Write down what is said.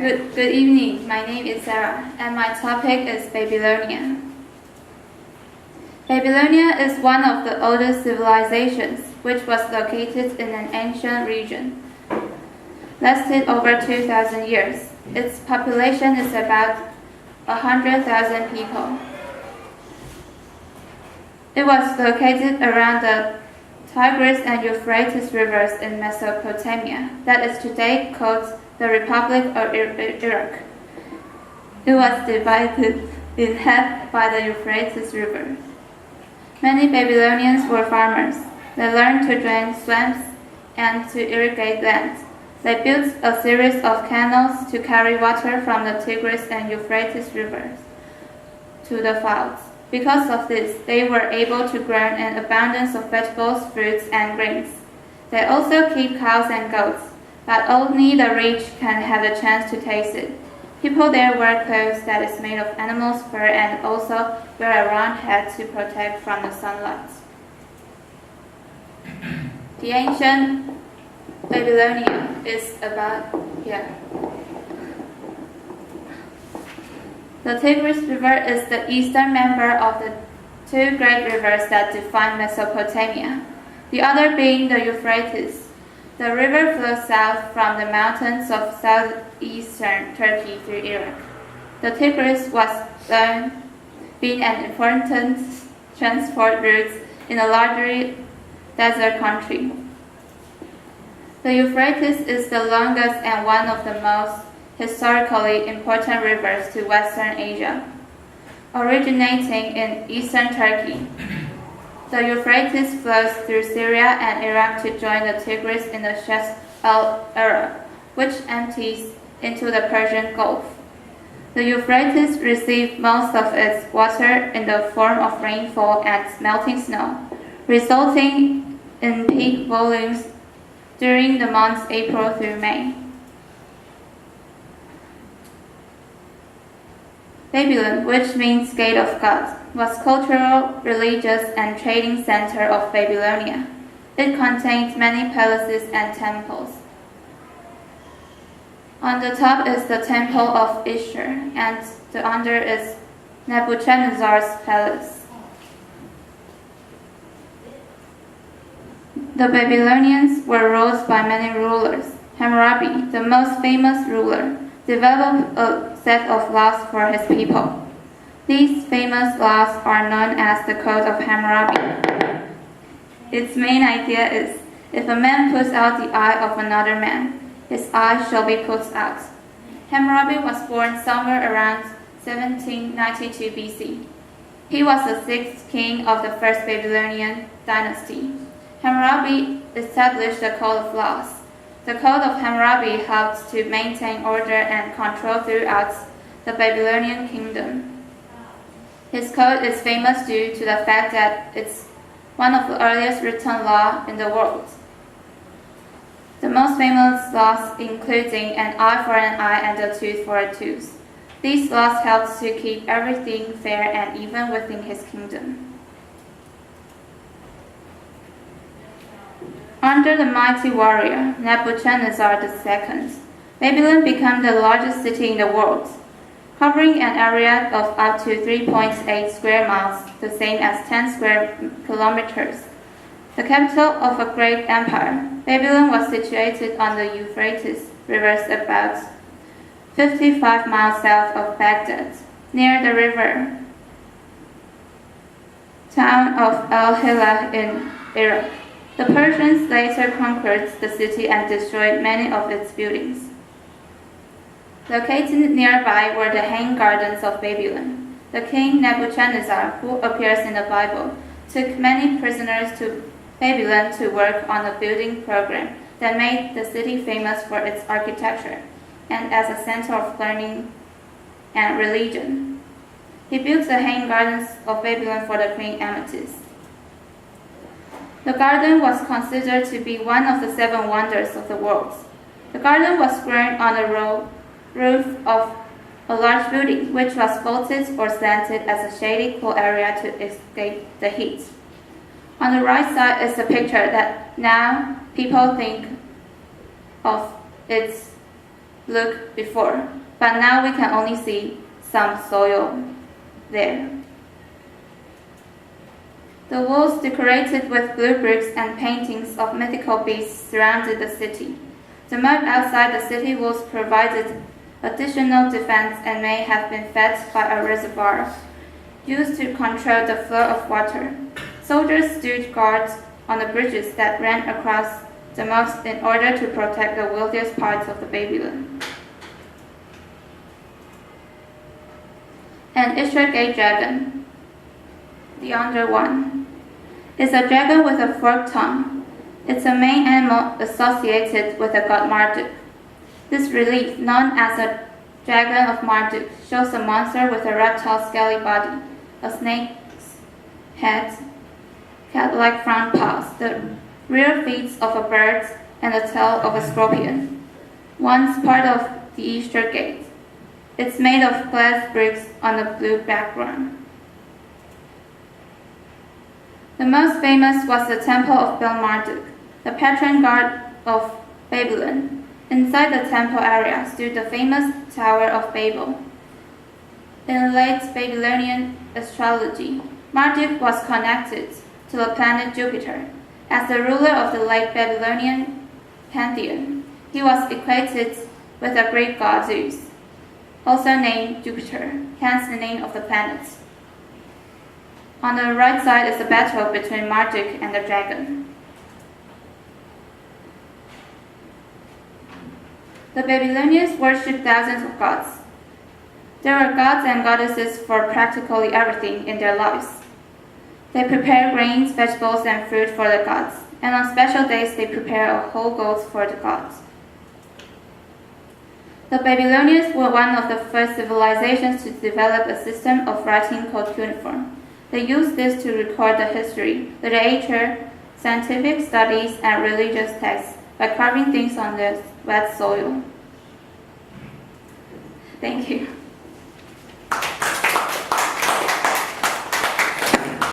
Good evening. My name is Sara, and my topic is Babylonia. Babylonia is one of the oldest civilizations, which was located in an ancient region, lasted over 2,000 years. Its population is about 100,000 people. It was located around the Tigris and Euphrates rivers in Mesopotamia, that is today called the Republic of Iraq. It was divided in half by the Euphrates River. Many Babylonians were farmers. They learned to drain swamps and to irrigate land. They built a series of canals to carry water from the Tigris and Euphrates rivers to the fields. Because of this, they were able to grow an abundance of vegetables, fruits, and grains. They also keep cows and goats, but only the rich can have the chance to taste it. People there wear clothes that is made of animals' fur and also wear a round hat to protect from the sunlight. The ancient Babylonia is about here. The Tigris River is the eastern member of the two great rivers that define Mesopotamia, the other being the Euphrates. The river flows south from the mountains of southeastern Turkey through Iraq. The Tigris was been an important transport route in a largely desert country. The Euphrates is the longest and one of the most historically important rivers to Western Asia, originating in eastern Turkey. The Euphrates flows through Syria and Iraq to join the Tigris in the Shas al-Arab, which empties into the Persian Gulf. The Euphrates receives most of its water in the form of rainfall and melting snow, resulting in peak volumes during the months April through May. Babylon, which means Gate of God, was cultural, religious, and trading center of Babylonia. It contained many palaces and temples. On the top is the Temple of Ishtar, and the under is Nebuchadnezzar's palace. The Babylonians were ruled by many rulers. Hammurabi, the most famous ruler, developed a set of laws for his people. These famous laws are known as the Code of Hammurabi. Its main idea is, if a man puts out the eye of another man, his eye shall be put out. Hammurabi was born somewhere around 1792 BC. He was the sixth king of the first Babylonian dynasty. Hammurabi established the Code of Laws. The Code of Hammurabi helped to maintain order and control throughout the Babylonian kingdom. His code is famous due to the fact that it's one of the earliest written laws in the world. The most famous laws including an eye for an eye and a tooth for a tooth. These laws helped to keep everything fair and even within his kingdom. Under the mighty warrior Nebuchadnezzar II, Babylon became the largest city in the world, covering an area of up to 3.8 square miles, the same as 10 square kilometers. The capital of a great empire, Babylon was situated on the Euphrates River about 55 miles south of Baghdad, near the river town of Al-Hila in Iraq. The Persians later conquered the city and destroyed many of its buildings. Located nearby were the hanging gardens of Babylon. The king Nebuchadnezzar, who appears in the Bible, took many prisoners to Babylon to work on a building program that made the city famous for its architecture and as a center of learning and religion. He built the hanging gardens of Babylon for the queen Amethyst. The garden was considered to be one of the 7 wonders of the world. The garden was grown on the roof of a large building, which was vaulted or slanted as a shady, cool area to escape the heat. On the right side is a picture that now people think of its look before, but now we can only see some soil there. The walls decorated with blue bricks and paintings of mythical beasts surrounded the city. The mud outside the city walls provided additional defense and may have been fed by a reservoir used to control the flow of water. Soldiers stood guard on the bridges that ran across the moat in order to protect the wealthiest parts of the Babylon. An Easter Gate dragon. The under one is a dragon with a forked tongue. It's a main animal associated with the god Marduk. This relief, known as the Dragon of Marduk, shows a monster with a reptile scaly body, a snake's head, cat-like front paws, the rear feet of a bird, and the tail of a scorpion. Once part of the Easter Gate. It's made of glass bricks on a blue background. The most famous was the Temple of Bel Marduk, the patron god of Babylon. Inside the temple area stood the famous Tower of Babel. In late Babylonian astrology, Marduk was connected to the planet Jupiter. As the ruler of the late Babylonian pantheon, he was equated with the Greek god Zeus, also named Jupiter, hence the name of the planet. On the right side is the battle between Marduk and the dragon. The Babylonians worshipped thousands of gods. There were gods and goddesses for practically everything in their lives. They prepared grains, vegetables, and fruit for the gods, and on special days they prepared a whole goat for the gods. The Babylonians were one of the first civilizations to develop a system of writing called cuneiform. They used this to record the history, literature, scientific studies, and religious texts by carving things on the wet soil. Thank you.